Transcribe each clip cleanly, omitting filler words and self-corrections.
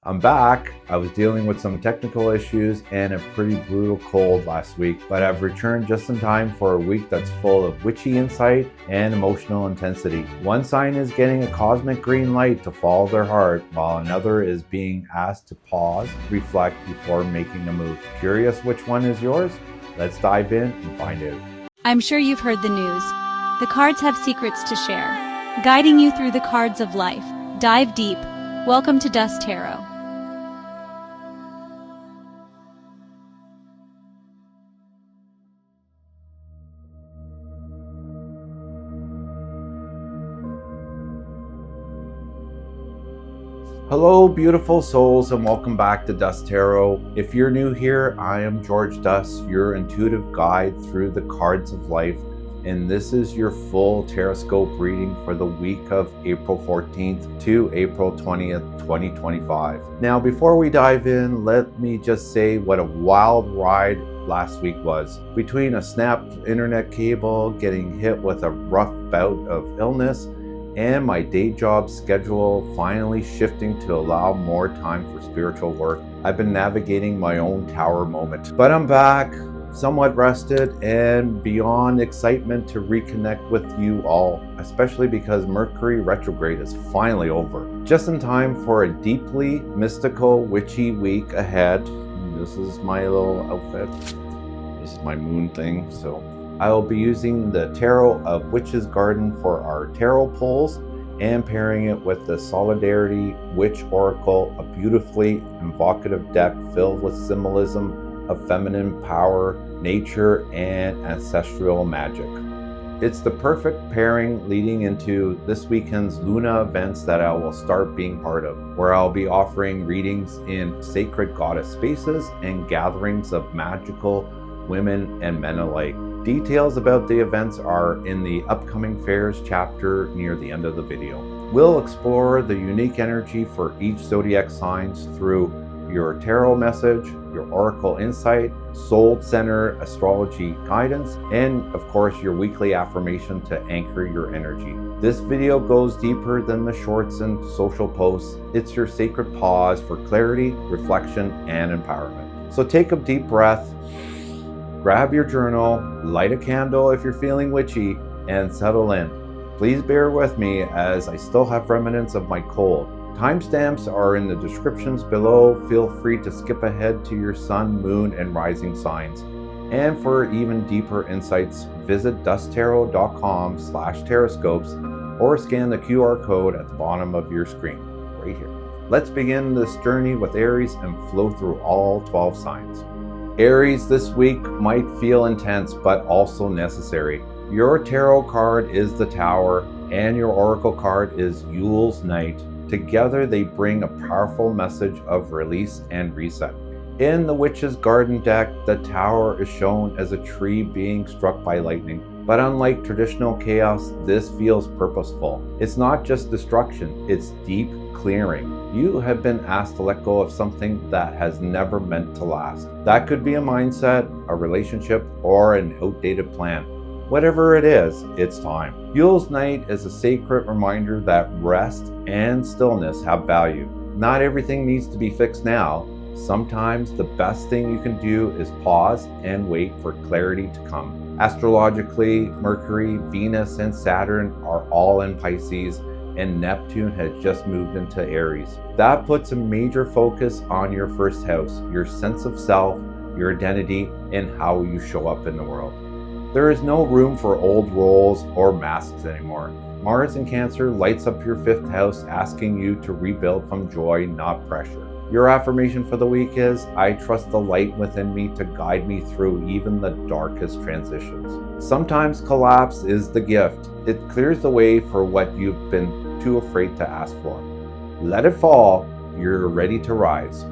I'm back. I was dealing with some technical issues and a pretty brutal cold last week, but I've returned just in time for a week that's full of witchy insight and emotional intensity. One sign is getting a cosmic green light to follow their heart, while another is being asked to pause, reflect before making a move. Curious which one is yours? Let's dive in and find out. I'm sure you've heard the news. The cards have secrets to share, guiding you through the cards of life. Dive deep. Welcome to Dust Tarot. Hello, beautiful souls, and welcome back to Dust Tarot. If you're new here, I am George Dust, your intuitive guide through the cards of life, and this is your full Tarotscope reading for the week of April 14th to April 20th, 2025. Now, before we dive in, let me just say what a wild ride last week was. Between a snapped internet cable, getting hit with a rough bout of illness, and my day job schedule finally shifting to allow more time for spiritual work, I've been navigating my own tower moment. But I'm back, somewhat rested, and beyond excitement to reconnect with you all, especially because Mercury retrograde is finally over. Just in time for a deeply mystical, witchy week ahead. This is my little outfit. This is my moon thing, so I will be using the Tarot of Witch's Garden for our tarot pulls and pairing it with the Solidarity Witch Oracle, a beautifully evocative deck filled with symbolism of feminine power, nature, and ancestral magic. It's the perfect pairing leading into this weekend's Luna events that I will start being part of, where I'll be offering readings in sacred goddess spaces and gatherings of magical women and men alike. Details about the events are in the upcoming fairs chapter near the end of the video. We'll explore the unique energy for each zodiac signs through your tarot message, your oracle insight, soul center astrology guidance, and of course your weekly affirmation to anchor your energy. This video goes deeper than the shorts and social posts. It's your sacred pause for clarity, reflection, and empowerment. So take a deep breath, grab your journal, light a candle if you're feeling witchy, and settle in. Please bear with me as I still have remnants of my cold. Timestamps are in the descriptions below. Feel free to skip ahead to your sun, moon, and rising signs. And for even deeper insights, visit dusttarot.com/tarotscopes or scan the QR code at the bottom of your screen, right here. Let's begin this journey with Aries and flow through all 12 signs. Aries, this week might feel intense, but also necessary. Your tarot card is the Tower, and your oracle card is Yule's Night. Together, they bring a powerful message of release and reset. In the Witch's Garden deck, the Tower is shown as a tree being struck by lightning. But unlike traditional chaos, this feels purposeful. It's not just destruction, it's deep clearing. You have been asked to let go of something that has never meant to last. That could be a mindset, a relationship, or an outdated plan. Whatever it is, it's time. Yule's Night is a sacred reminder that rest and stillness have value. Not everything needs to be fixed now. Sometimes the best thing you can do is pause and wait for clarity to come. Astrologically, Mercury, Venus, and Saturn are all in Pisces, and Neptune has just moved into Aries. That puts a major focus on your first house, your sense of self, your identity, and how you show up in the world. There is no room for old roles or masks anymore. Mars in Cancer lights up your fifth house, asking you to rebuild from joy, not pressure. Your affirmation for the week is, I trust the light within me to guide me through even the darkest transitions. Sometimes collapse is the gift. It clears the way for what you've been too afraid to ask for. Let it fall. You're ready to rise.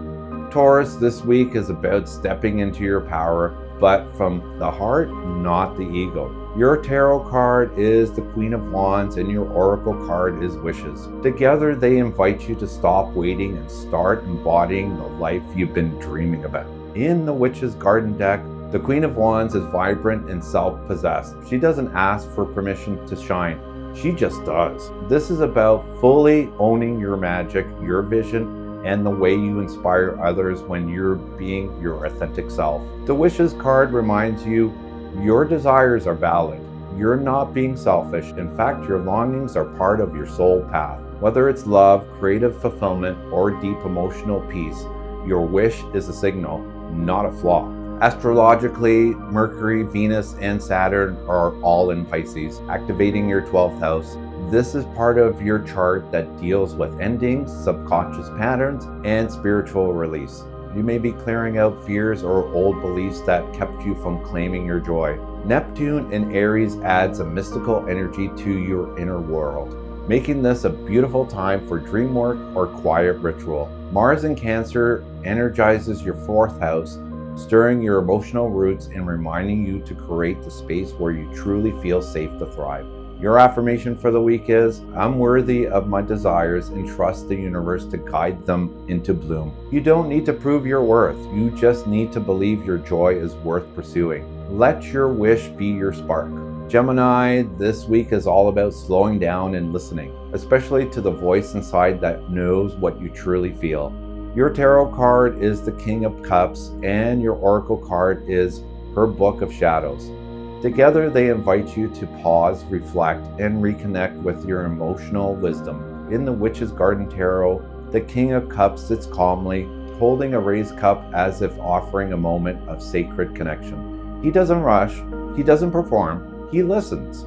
Taurus, this week is about stepping into your power, but from the heart, not the ego. Your tarot card is the Queen of Wands and your oracle card is Wishes. Together, they invite you to stop waiting and start embodying the life you've been dreaming about. In the Witch's Garden deck, the Queen of Wands is vibrant and self-possessed. She doesn't ask for permission to shine. She just does. This is about fully owning your magic, your vision, and the way you inspire others when you're being your authentic self. The Wishes card reminds you your desires are valid. You're not being selfish. In fact, your longings are part of your soul path. Whether it's love, creative fulfillment, or deep emotional peace, your wish is a signal, not a flaw. Astrologically, Mercury, Venus, and Saturn are all in Pisces, activating your 12th house. This is part of your chart that deals with endings, subconscious patterns, and spiritual release. You may be clearing out fears or old beliefs that kept you from claiming your joy. Neptune in Aries adds a mystical energy to your inner world, making this a beautiful time for dream work or quiet ritual. Mars in Cancer energizes your 4th house, stirring your emotional roots and reminding you to create the space where you truly feel safe to thrive. Your affirmation for the week is, I'm worthy of my desires and trust the universe to guide them into bloom. You don't need to prove your worth. You just need to believe your joy is worth pursuing. Let your wish be your spark. Gemini, this week is all about slowing down and listening, especially to the voice inside that knows what you truly feel. Your tarot card is the King of Cups, and your oracle card is her Book of Shadows. Together, they invite you to pause, reflect, and reconnect with your emotional wisdom. In the Witch's Garden Tarot, the King of Cups sits calmly, holding a raised cup as if offering a moment of sacred connection. He doesn't rush, he doesn't perform, he listens.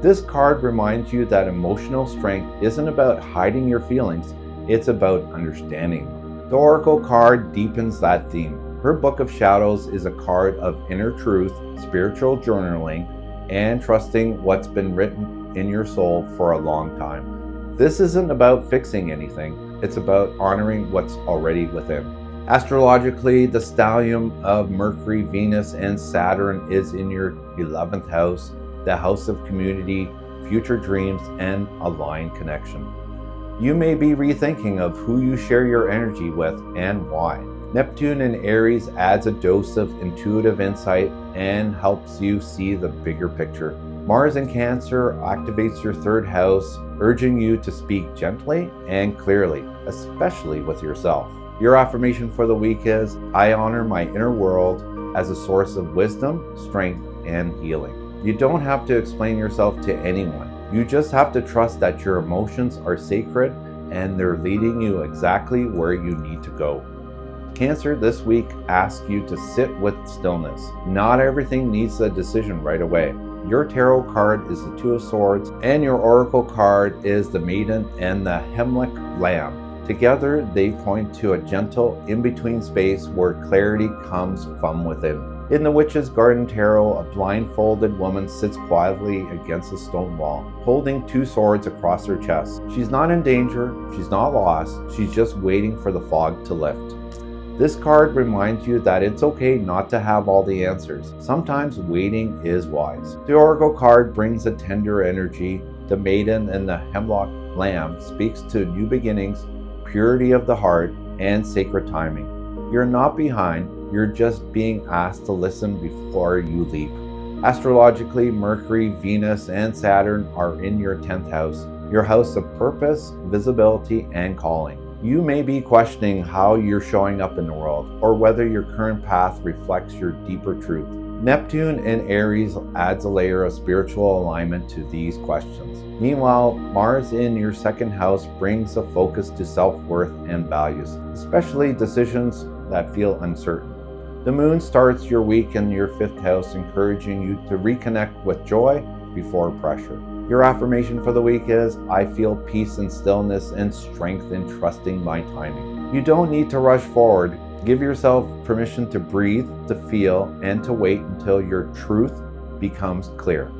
This card reminds you that emotional strength isn't about hiding your feelings, it's about understanding them. The Oracle card deepens that theme. Her Book of Shadows is a card of inner truth, spiritual journaling, and trusting what's been written in your soul for a long time. This isn't about fixing anything, it's about honoring what's already within. Astrologically, the stellium of Mercury, Venus, and Saturn is in your 11th house, the house of community, future dreams, and aligned connection. You may be rethinking of who you share your energy with and why. Neptune in Aries adds a dose of intuitive insight and helps you see the bigger picture. Mars in Cancer activates your 3rd house, urging you to speak gently and clearly, especially with yourself. Your affirmation for the week is, I honor my inner world as a source of wisdom, strength, and healing. You don't have to explain yourself to anyone. You just have to trust that your emotions are sacred and they're leading you exactly where you need to go. Cancer this week asks you to sit with stillness. Not everything needs a decision right away. Your tarot card is the 2 of Swords, and your oracle card is the Maiden and the Hemlock Lamb. Together, they point to a gentle in-between space where clarity comes from within. In the Witch's Garden Tarot, a blindfolded woman sits quietly against a stone wall, holding 2 swords across her chest. She's not in danger, she's not lost, she's just waiting for the fog to lift. This card reminds you that it's okay not to have all the answers. Sometimes waiting is wise. The Oracle card brings a tender energy. The Maiden and the Hemlock Lamb speaks to new beginnings, purity of the heart, and sacred timing. You're not behind, you're just being asked to listen before you leap. Astrologically, Mercury, Venus, and Saturn are in your 10th house, your house of purpose, visibility, and calling. You may be questioning how you're showing up in the world, or whether your current path reflects your deeper truth. Neptune in Aries adds a layer of spiritual alignment to these questions. Meanwhile, Mars in your 2nd house brings a focus to self-worth and values, especially decisions that feel uncertain. The Moon starts your week in your 5th house, encouraging you to reconnect with joy before pressure. Your affirmation for the week is, I feel peace and stillness and strength in trusting my timing. You don't need to rush forward. Give yourself permission to breathe, to feel, and to wait until your truth becomes clear.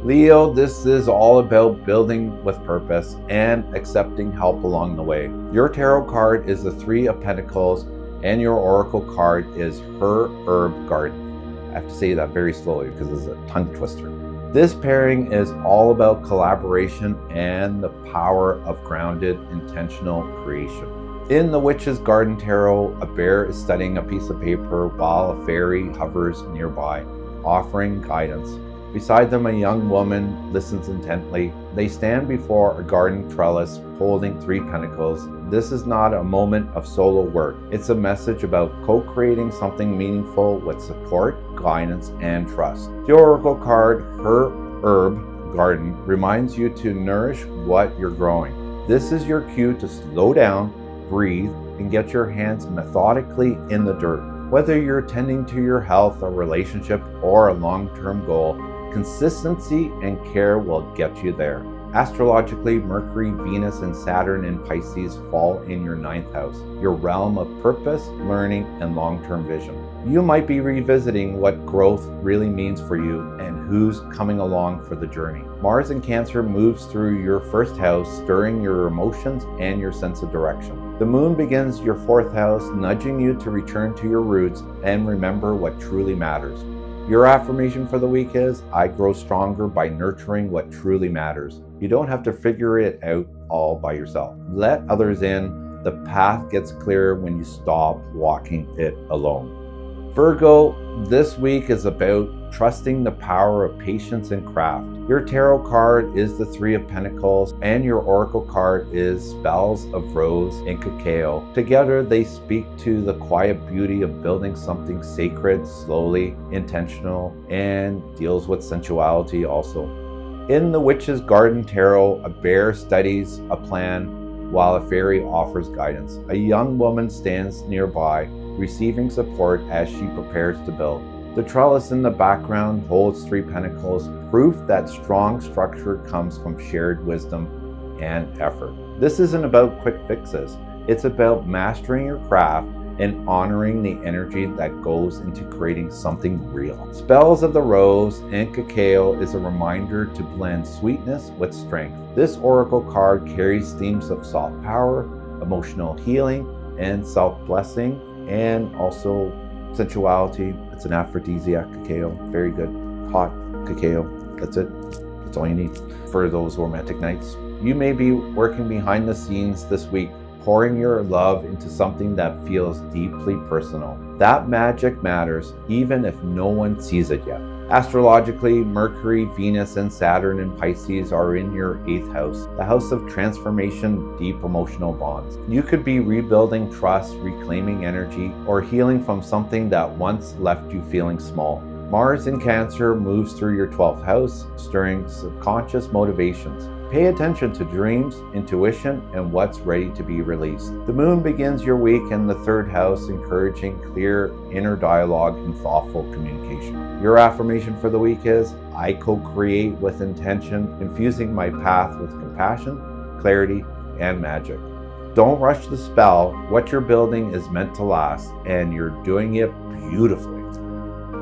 Leo, this is all about building with purpose and accepting help along the way. Your tarot card is the 3 of Pentacles, and your oracle card is Her Herb Garden. I have to say that very slowly because it's a tongue twister. This pairing is all about collaboration and the power of grounded, intentional creation. In the Witch's Garden Tarot, a bear is studying a piece of paper while a fairy hovers nearby, offering guidance. Beside them, a young woman listens intently. They stand before a garden trellis holding 3 pentacles, this is not a moment of solo work. It's a message about co-creating something meaningful with support, guidance, and trust. The Oracle card, Her Herb Garden, reminds you to nourish what you're growing. This is your cue to slow down, breathe, and get your hands methodically in the dirt. Whether you're tending to your health, a relationship, or a long-term goal, consistency and care will get you there. Astrologically, Mercury, Venus, and Saturn in Pisces fall in your 9th house, your realm of purpose, learning, and long-term vision. You might be revisiting what growth really means for you and who's coming along for the journey. Mars in Cancer moves through your 1st house, stirring your emotions and your sense of direction. The moon begins your 4th house, nudging you to return to your roots and remember what truly matters. Your affirmation for the week is, I grow stronger by nurturing what truly matters. You don't have to figure it out all by yourself. Let others in. The path gets clearer when you stop walking it alone. Virgo, this week is about trusting the power of patience and craft. Your tarot card is the 3 of Pentacles, and your oracle card is Spells of Rose and Cacao. Together, they speak to the quiet beauty of building something sacred, slowly, intentional, and deals with sensuality also. In the Witch's Garden Tarot, a bear studies a plan while a fairy offers guidance. A young woman stands nearby, receiving support as she prepares to build. The trellis in the background holds 3 pentacles, proof that strong structure comes from shared wisdom and effort. This isn't about quick fixes. It's about mastering your craft and honoring the energy that goes into creating something real. Spells of the Rose and Cacao is a reminder to blend sweetness with strength. This oracle card carries themes of soft power, emotional healing, and self-blessing, and also sensuality. It's an aphrodisiac cacao. Very good. Hot cacao. That's it. That's all you need for those romantic nights. You may be working behind the scenes this week, pouring your love into something that feels deeply personal. That magic matters, even if no one sees it yet. Astrologically, Mercury, Venus, and Saturn in Pisces are in your 8th house, the house of transformation, deep emotional bonds. You could be rebuilding trust, reclaiming energy, or healing from something that once left you feeling small. Mars in Cancer moves through your 12th house, stirring subconscious motivations. Pay attention to dreams, intuition, and what's ready to be released. The moon begins your week in the 3rd house, encouraging clear inner dialogue and thoughtful communication. Your affirmation for the week is, I co-create with intention, infusing my path with compassion, clarity, and magic. Don't rush the spell. What you're building is meant to last, and you're doing it beautifully.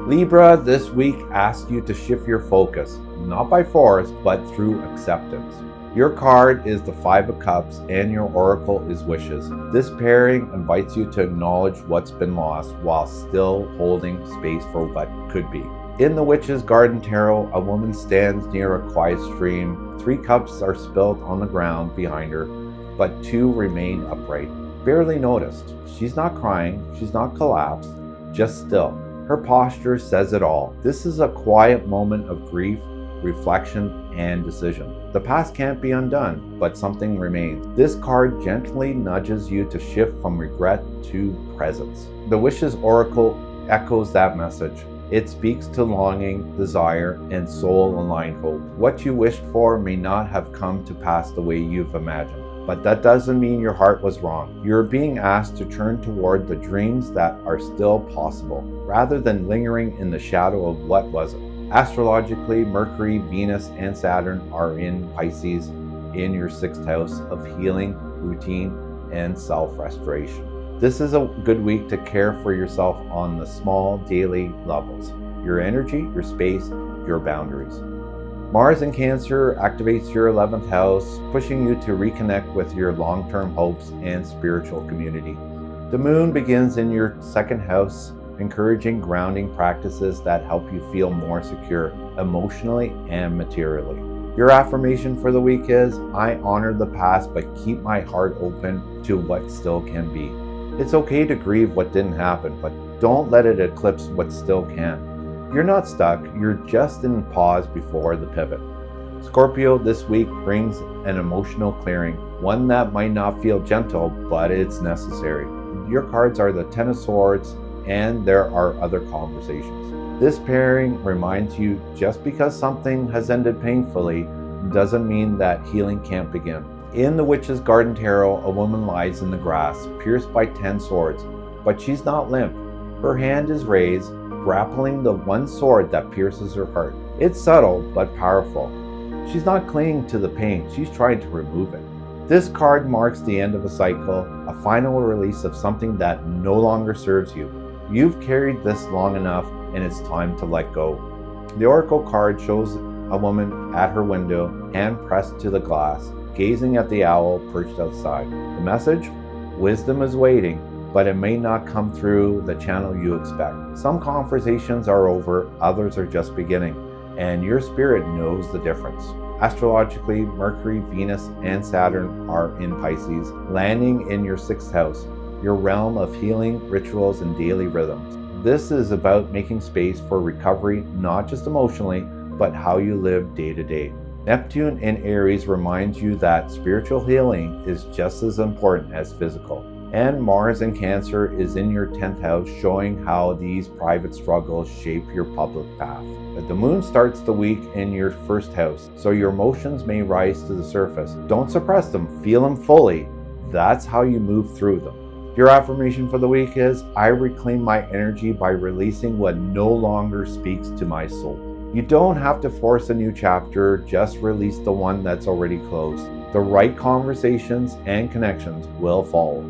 Libra, this week asks you to shift your focus, not by force, but through acceptance. Your card is the 5 of Cups, and your oracle is Wishes. This pairing invites you to acknowledge what's been lost while still holding space for what could be. In the Witch's Garden Tarot, a woman stands near a quiet stream. 3 cups are spilled on the ground behind her, but 2 remain upright, barely noticed. She's not crying, she's not collapsed, just still. Her posture says it all. This is a quiet moment of grief, reflection, and decision. The past can't be undone, but something remains. This card gently nudges you to shift from regret to presence. The Wishes Oracle echoes that message. It speaks to longing, desire, and soul-aligned hope. What you wished for may not have come to pass the way you've imagined, but that doesn't mean your heart was wrong. You're being asked to turn toward the dreams that are still possible, rather than lingering in the shadow of what wasn't. Astrologically, Mercury, Venus, and Saturn are in Pisces in your 6th house of healing, routine, and self-restoration. This is a good week to care for yourself on the small daily levels. Your energy, your space, your boundaries. Mars in Cancer activates your 11th house, pushing you to reconnect with your long-term hopes and spiritual community. The moon begins in your 2nd house, encouraging grounding practices that help you feel more secure emotionally and materially. Your affirmation for the week is, I honor the past but keep my heart open to what still can be. It's okay to grieve what didn't happen, but don't let it eclipse what still can. You're not stuck, you're just in pause before the pivot. Scorpio this week brings an emotional clearing, one that might not feel gentle, but it's necessary. Your cards are the Ten of Swords, and there are other conversations. This pairing reminds you just because something has ended painfully doesn't mean that healing can't begin. In the Witch's Garden Tarot, a woman lies in the grass, pierced by 10 swords, but she's not limp. Her hand is raised, grappling the one sword that pierces her heart. It's subtle but powerful. She's not clinging to the pain, she's trying to remove it. This card marks the end of a cycle, a final release of something that no longer serves you. You've carried this long enough, and it's time to let go. The Oracle card shows a woman at her window, hand pressed to the glass, gazing at the owl perched outside. The message? Wisdom is waiting, but it may not come through the channel you expect. Some conversations are over, others are just beginning, and your spirit knows the difference. Astrologically, Mercury, Venus, and Saturn are in Pisces, landing in your 6th house, your realm of healing, rituals, and daily rhythms. This is about making space for recovery, not just emotionally, but how you live day to day. Neptune in Aries reminds you that spiritual healing is just as important as physical. And Mars in Cancer is in your 10th house, showing how these private struggles shape your public path. The moon starts the week in your 1st house, so your emotions may rise to the surface. Don't suppress them, feel them fully. That's how you move through them. Your affirmation for the week is, I reclaim my energy by releasing what no longer speaks to my soul. You don't have to force a new chapter, just release the one that's already closed. The right conversations and connections will follow.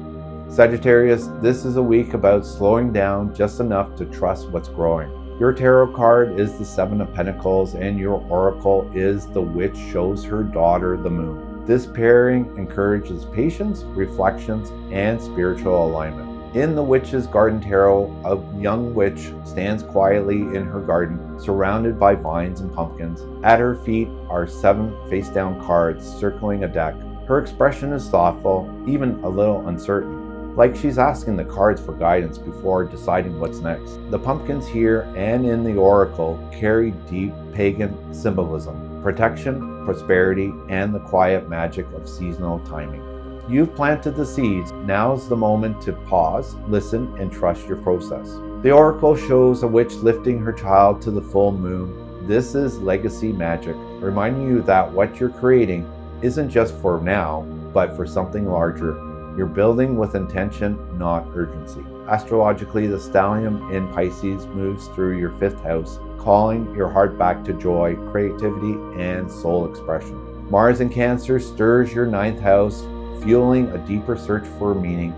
Sagittarius, this is a week about slowing down just enough to trust what's growing. Your tarot card is the 7 of Pentacles, and your oracle is the witch shows her daughter the moon. This pairing encourages patience, reflections, and spiritual alignment. In the Witch's Garden Tarot, a young witch stands quietly in her garden, surrounded by vines and pumpkins. At her feet are 7 face-down cards circling a deck. Her expression is thoughtful, even a little uncertain, like she's asking the cards for guidance before deciding what's next. The pumpkins here and in the oracle carry deep pagan symbolism, protection, prosperity, and the quiet magic of seasonal timing. You've planted the seeds, now's the moment to pause, listen, and trust your process. The oracle shows a witch lifting her child to the full moon. This is legacy magic, reminding you that what you're creating isn't just for now, but for something larger. You're building with intention, not urgency. Astrologically, the stellium in Pisces moves through your 5th house, calling your heart back to joy, creativity, and soul expression. Mars in Cancer stirs your 9th house, fueling a deeper search for meaning.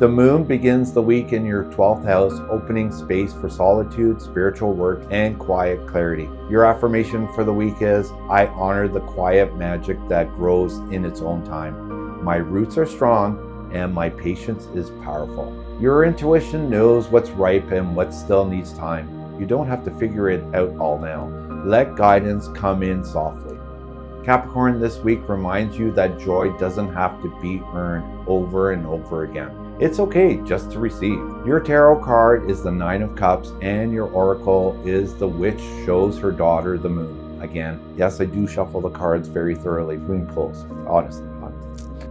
The moon begins the week in your 12th house, opening space for solitude, spiritual work, and quiet clarity. Your affirmation for the week is, I honor the quiet magic that grows in its own time. My roots are strong, and my patience is powerful. Your intuition knows what's ripe and what still needs time. You don't have to figure it out all now. Let guidance come in softly. Capricorn this week reminds you that joy doesn't have to be earned over and over again. It's okay just to receive. Your tarot card is the 9 of Cups, and your oracle is the witch shows her daughter the moon. Again, yes, I do shuffle the cards very thoroughly between pulls, honestly.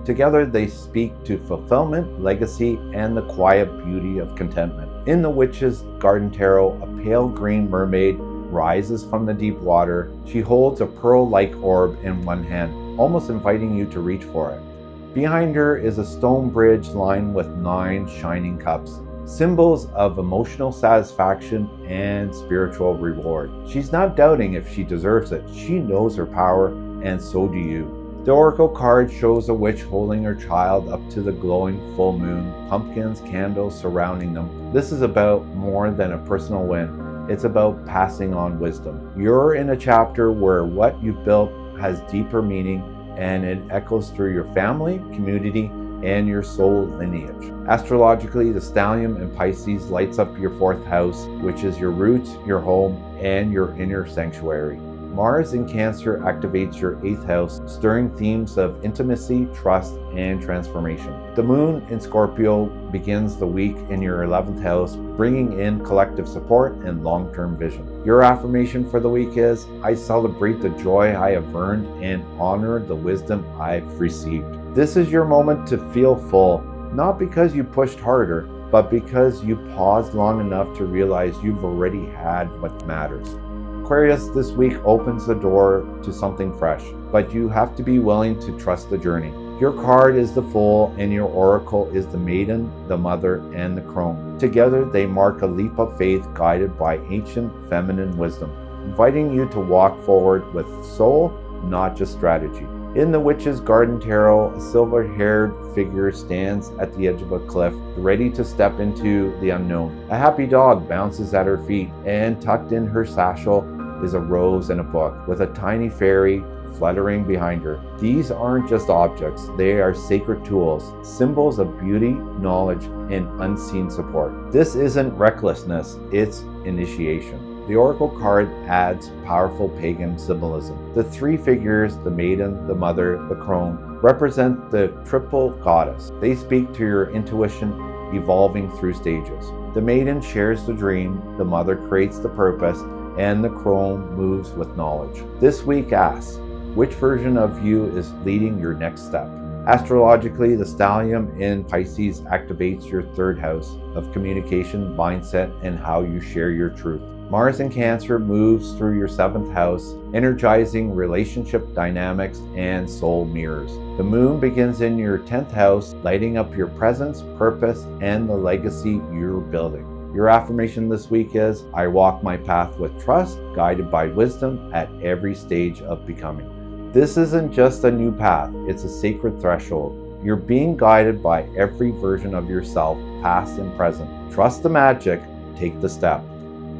Together they speak to fulfillment, legacy, and the quiet beauty of contentment. In the Witch's Garden Tarot, a pale green mermaid rises from the deep water. She holds a pearl-like orb in one hand, almost inviting you to reach for it. Behind her is a stone bridge lined with 9 shining cups, symbols of emotional satisfaction and spiritual reward. She's not doubting if she deserves it. She knows her power, and so do you. The oracle card shows a witch holding her child up to the glowing full moon, pumpkins, candles surrounding them. This is about more than a personal win. It's about passing on wisdom. You're in a chapter where what you built has deeper meaning, and it echoes through your family, community, and your soul lineage. Astrologically, the stellium in Pisces lights up your 4th house, which is your roots, your home, and your inner sanctuary. Mars in Cancer activates your 8th house, stirring themes of intimacy, trust, and transformation. The Moon in Scorpio begins the week in your 11th house, bringing in collective support and long-term vision. Your affirmation for the week is, I celebrate the joy I have earned and honor the wisdom I've received. This is your moment to feel full, not because you pushed harder, but because you paused long enough to realize you've already had what matters. Aquarius this week opens the door to something fresh, but you have to be willing to trust the journey. Your card is the Fool and your oracle is the Maiden, the Mother, and the Crone. Together they mark a leap of faith guided by ancient feminine wisdom, inviting you to walk forward with soul, not just strategy. In the Witch's Garden Tarot, a silver-haired figure stands at the edge of a cliff, ready to step into the unknown. A happy dog bounces at her feet, and tucked in her satchel is a rose and a book, with a tiny fairy fluttering behind her. These aren't just objects, they are sacred tools, symbols of beauty, knowledge, and unseen support. This isn't recklessness, it's initiation. The Oracle card adds powerful pagan symbolism. The 3 figures, the Maiden, the Mother, the Crone, represent the triple goddess. They speak to your intuition evolving through stages. The Maiden shares the dream, the Mother creates the purpose, and the Crone moves with knowledge. This week asks, which version of you is leading your next step? Astrologically, the stellium in Pisces activates your 3rd house of communication, mindset, and how you share your truth. Mars in Cancer moves through your 7th house, energizing relationship dynamics and soul mirrors. The Moon begins in your 10th house, lighting up your presence, purpose, and the legacy you're building. Your affirmation this week is, I walk my path with trust, guided by wisdom at every stage of becoming. This isn't just a new path, it's a sacred threshold. You're being guided by every version of yourself, past and present. Trust the magic, take the step.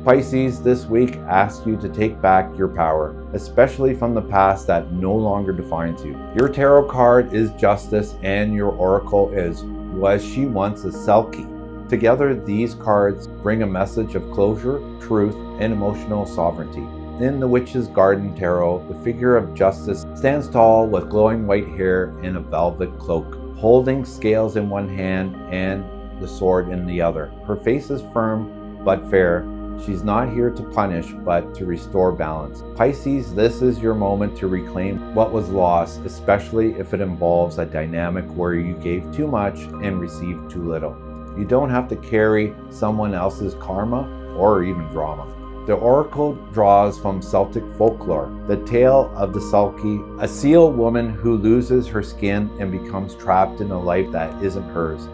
Pisces this week asks you to take back your power, especially from the past that no longer defines you. Your tarot card is Justice and your oracle is, Was She Once a Selkie? Together, these cards bring a message of closure, truth, and emotional sovereignty. In the Witch's Garden Tarot, the figure of Justice stands tall with glowing white hair and a velvet cloak, holding scales in one hand and the sword in the other. Her face is firm but fair. She's not here to punish, but to restore balance. Pisces, this is your moment to reclaim what was lost, especially if it involves a dynamic where you gave too much and received too little. You don't have to carry someone else's karma or even drama. The oracle draws from Celtic folklore, the tale of the Sulky, a seal woman who loses her skin and becomes trapped in a life that isn't hers.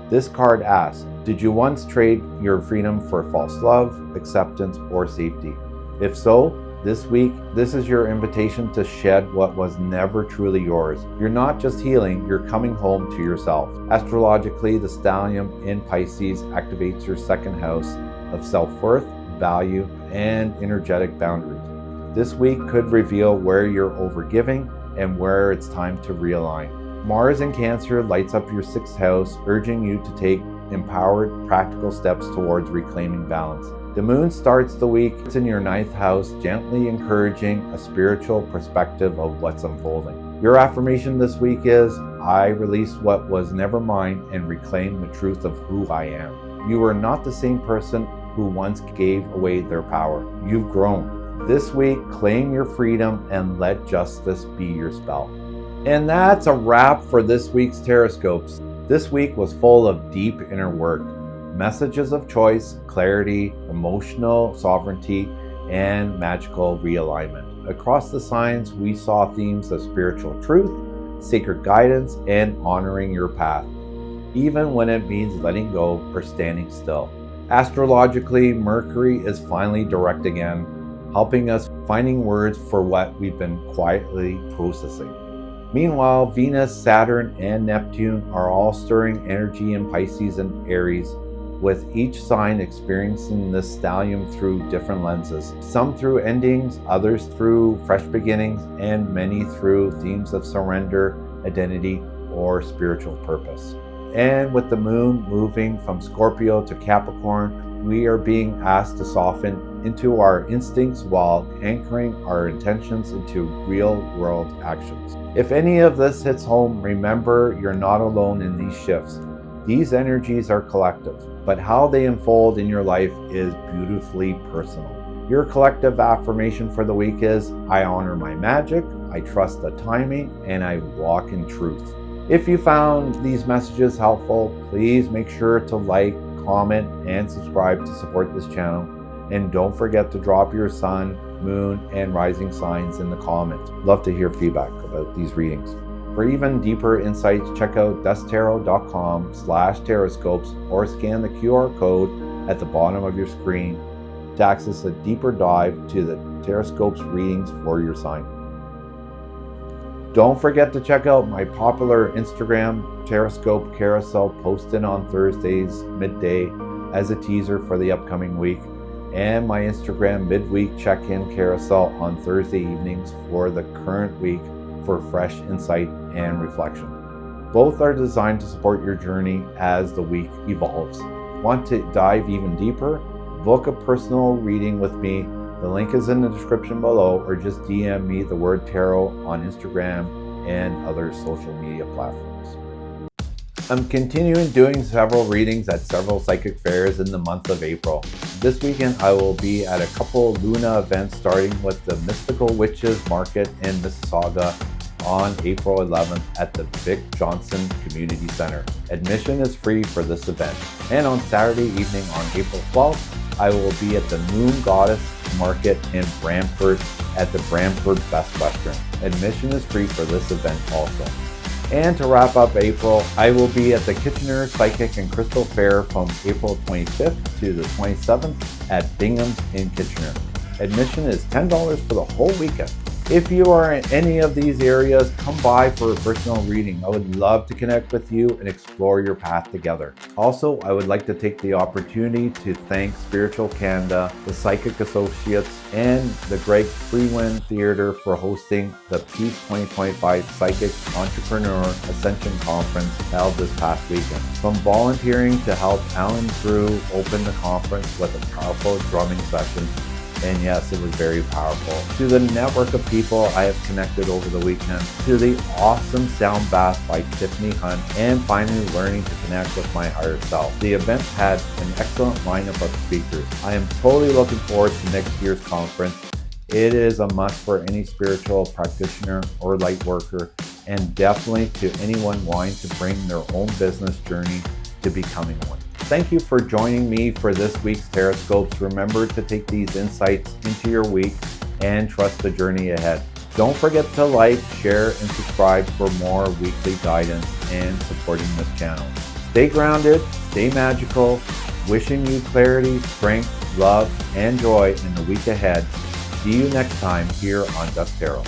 This card asks, did you once trade your freedom for false love, acceptance, or safety? If so, this week, this is your invitation to shed what was never truly yours. You're not just healing, you're coming home to yourself. Astrologically, the stellium in Pisces activates your 2nd house of self-worth, value, and energetic boundaries. This week could reveal where you're overgiving and where it's time to realign. Mars in Cancer lights up your 6th house, urging you to take empowered, practical steps towards reclaiming balance. The Moon starts the week in your 9th house, gently encouraging a spiritual perspective of what's unfolding. Your affirmation this week is, I release what was never mine and reclaim the truth of who I am. You are not the same person who once gave away their power. You've grown. This week, claim your freedom and let justice be your spell. And that's a wrap for this week's Tarotscopes. This week was full of deep inner work, messages of choice, clarity, emotional sovereignty, and magical realignment. Across the signs, we saw themes of spiritual truth, sacred guidance, and honoring your path, even when it means letting go or standing still. Astrologically, Mercury is finally direct again, helping us finding words for what we've been quietly processing. Meanwhile, Venus, Saturn, and Neptune are all stirring energy in Pisces and Aries, with each sign experiencing this stellium through different lenses. Some through endings, others through fresh beginnings, and many through themes of surrender, identity, or spiritual purpose. And with the Moon moving from Scorpio to Capricorn, we are being asked to soften into our instincts while anchoring our intentions into real-world actions. If any of this hits home, remember you're not alone in these shifts. These energies are collective, but how they unfold in your life is beautifully personal. Your collective affirmation for the week is, I honor my magic, I trust the timing, and I walk in truth. If you found these messages helpful, please make sure to like, comment, and subscribe to support this channel. And don't forget to drop your sun, moon, and rising signs in the comments. Love to hear feedback about these readings. For even deeper insights, check out dusttarot.com/tarotscopes or scan the QR code at the bottom of your screen to access a deeper dive to the Tarotscopes readings for your sign. Don't forget to check out my popular Instagram Tarotscope carousel posted on Thursdays midday as a teaser for the upcoming week, and my Instagram midweek check-in carousel on Thursday evenings for the current week for fresh insight and reflection. Both are designed to support your journey as the week evolves. Want to dive even deeper? Book a personal reading with me. The link is in the description below, or just DM me the word tarot on Instagram and other social media platforms. I'm continuing doing several readings at several psychic fairs in the month of April. This weekend I will be at a couple Luna events, starting with the Mystical Witches Market in Mississauga on April 11th at the Vic Johnson Community Center. Admission is free for this event. And on Saturday evening on April 12th, I will be at the Moon Goddess Market in Brantford at the Brantford Best Western. Admission is free for this event also. And to wrap up April, I will be at the Kitchener Psychic and Crystal Fair from April 25th to the 27th at Bingham's in Kitchener. Admission is $10 for the whole weekend. If you are in any of these areas, come by for a personal reading. I would love to connect with you and explore your path together. Also, I would like to take the opportunity to thank Spiritual Canada, the Psychic Associates, and the Greg Freeman Theatre for hosting the Peace 2025 Psychic Entrepreneur Ascension Conference held this past weekend. From volunteering to help Alan Drew open the conference with a powerful drumming session, and yes, it was very powerful, to the network of people I have connected over the weekend, to the awesome sound bath by Tiffany Hunt, and finally learning to connect with my higher self. The event had an excellent lineup of speakers. I am totally looking forward to next year's conference. It is a must for any spiritual practitioner or light worker, and definitely to anyone wanting to bring their own business journey to becoming one. Thank you for joining me for this week's Tarotscopes. Remember to take these insights into your week and trust the journey ahead. Don't forget to like, share, and subscribe for more weekly guidance and supporting this channel. Stay grounded, stay magical. Wishing you clarity, strength, love, and joy in the week ahead. See you next time here on Dust Tarot.